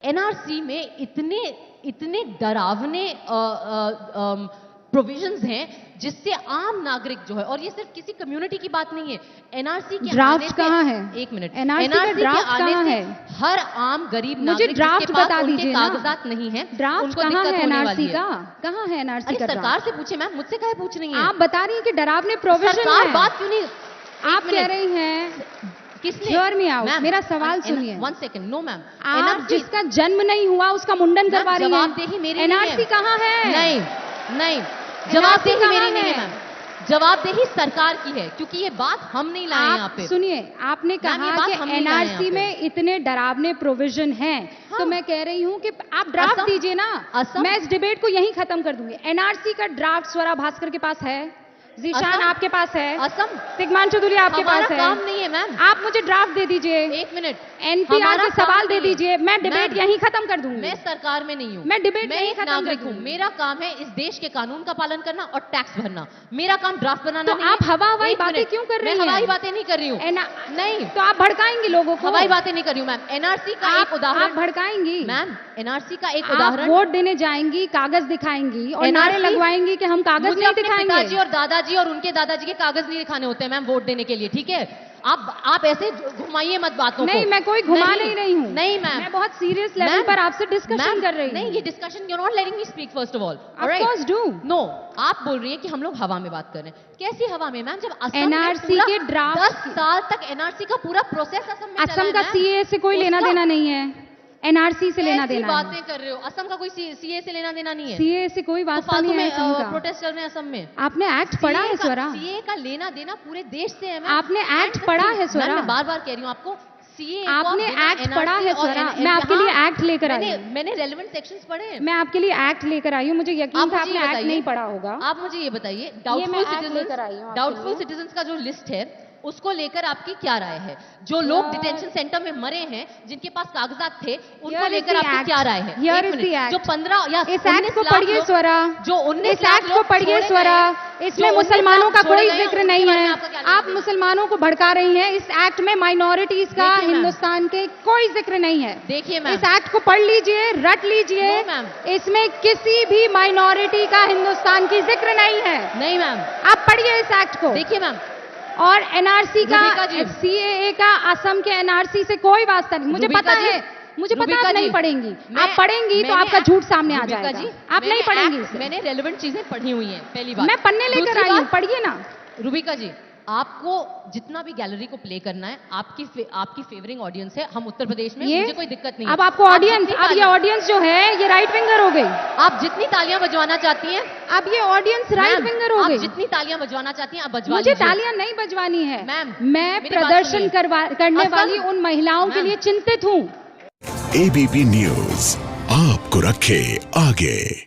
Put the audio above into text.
NRC में इतने डरावने प्रोविजंस हैं जिससे आम नागरिक जो है, और ये सिर्फ किसी कम्युनिटी की बात नहीं है, एनआरसी के ड्राफ्ट कहाँ है? एक मिनट, एनआरसी का ड्राफ्ट कहाँ है? हर आम गरीब मुझे नागरिक ड्राफ्ट बता दीजिए ना, कागजात नहीं है, ड्राफ्ट कहाँ है एनआरसी का? कहाँ है एनआरसी का? सरकार से पूछे मैम, मुझसे काहे पूछ रही हैं? आप बता रही हैं कि डरावने प्रोविजन सरकार है। बात क्यों नहीं, आप कह रही हैं, किसने? हियर मी आउट, मेरा सवाल सुनिए। 1 सेकंड, नो मैम, आप जिसका जन्म नहीं हुआ उसका मुंडन करवा रही हैं। जवाबदेही मेरी एनआरसी कहाँ है? नहीं, जवाबदेही मेरी नहीं है मैम, जवाबदेही सरकार की है, क्योंकि ये बात हम नहीं लाए यहाँ पे। सुनिए, आपने कहा कि एनआरसी में इतने डरावने प्रोविजन हैं, तो मैं कह रही हूँ कि आप ड्राफ्ट दीजिए ना, मैं इस डिबेट को यहीं खत्म कर दूंगी। एनआरसी का ड्राफ्ट स्वरा भास्कर के पास है, जीशान आपके पास है, असम तिग्मान चौधरी आपके पास है। काम नहीं है मैम, आप मुझे ड्राफ्ट दे दीजिए। एक मिनट, एनपीआर के सवाल दे दीजिए, मैं डिबेट यहीं खत्म कर दूंगी। मैं सरकार में नहीं हूँ, मैं डिबेट यहीं खत्म कर दूंगी। मेरा काम है इस देश के कानून का पालन करना और टैक्स भरना, मेरा काम ड्राफ्ट बनाना तो नहीं। आप हवाई बातें क्यों कर रही हैं? मैं हवाई बातें नहीं कर रही हूँ, नहीं तो आप भड़काएंगी लोगों को। हवाई बातें नहीं कर रही हूँ मैम, एनआरसी का एक उदाहरण। आप भड़काएंगी मैम, एनआरसी का एक आप उदाहरण। वोट देने जाएंगी, कागज दिखाएंगी और नारे लगवाएंगी कि हम कागज नहीं दिखाएंगे। पिताजी और दादाजी और उनके दादाजी के कागज नहीं दिखाने होते हैं मैम वोट देने के लिए, ठीक है? आप ऐसे घुमाइए मत बातों को। नहीं, मैं कोई घुमा नहीं रही हूँ। नहीं मैम, मैं बहुत सीरियस लेवल पर आपसे डिस्कशन कर रही हूँ। नहीं, ये discussion, you are not letting me speak first of all. Of course do. No, आप बोल रही हैं कि हम लोग हवा में बात कर रहे हैं। कैसी हवा में मैम, जब एनआरसी के ड्राफ्ट 10 साल तक एनआरसी का पूरा प्रोसेस असम का सीए से कोई लेना देना नहीं है, एनआरसी से लेना देना। बातें कर रहे हो, असम का कोई सीए से लेना देना नहीं है। सीए से कोई वास्ता नहीं है असम का। प्रोटेस्ट चल रहे हैं असम में। आपने एक्ट पढ़ा है स्वरा? सीए का लेना देना पूरे देश से है। आपने एक्ट पढ़ा है स्वरा? मैं बार-बार कह रही हूँ आपको, सीए आपने एक्ट पढ़ा है स्वरा? मैं आपके लिए एक्ट लेकर आई हूँ। मैंने रेलेवेंट सेक्शंस पढ़े हैं। मैं आपके लिए एक्ट लेकर आई हूँ, मुझे यकीन था आपने एक्ट नहीं पढ़ा होगा। आप मुझे ये बताइए, डाउटफुल सिटीजन्स का जो लिस्ट है उसको लेकर आपकी क्या राय है? जो लोग डिटेंशन सेंटर में मरे हैं, जिनके पास कागजात थे, उनको लेकर आपकी क्या राय है? जो 15 या इस एक्ट को पढ़िए स्वरा, जो 19 एक्ट को पढ़िए स्वरा, इसमें मुसलमानों का कोई जिक्र नहीं है। आप मुसलमानों को भड़का रही हैं। इस एक्ट में माइनॉरिटीज का हिंदुस्तान के कोई जिक्र नहीं है। देखिए मैम, इस एक्ट को पढ़ लीजिए, रट लीजिए, इसमें किसी भी माइनॉरिटी का हिंदुस्तान की जिक्र नहीं है। नहीं मैम, आप पढ़िए इस एक्ट को। देखिए मैम, और एनआरसी का, सीएए का असम के एनआरसी से कोई वास्ता नहीं। मुझे पता है, मुझे पता आप नहीं पढ़ेंगी। आप पढ़ेंगी तो आपका झूठ सामने आ जाएगा। आप नहीं पढ़ेंगी। मैंने रेलेवेंट चीजें पढ़ी हुई हैं। पहली बात, मैं पढ़ने लेकर आई हूँ, पढ़िए ना। रूबिका जी, आपको जितना भी गैलरी को प्ले करना है, आपकी फेवरिंग ऑडियंस है। हम उत्तर प्रदेश में, मुझे कोई दिक्कत नहीं है। अब आपको ऑडियंस, अब ये ऑडियंस जो है ये राइट विंगर हो गई। आप जितनी तालियां बजवाना चाहती हैं, अब ये ऑडियंस राइट विंगर हो गई। आप जितनी तालियां बजवाना चाहती हैं आप बजवा मुझे तालियां नहीं बजवानी है मैम। मैं प्रदर्शन करने वाली उन महिलाओं के लिए चिंतित हूँ। एबीपी न्यूज आपको रखे आगे।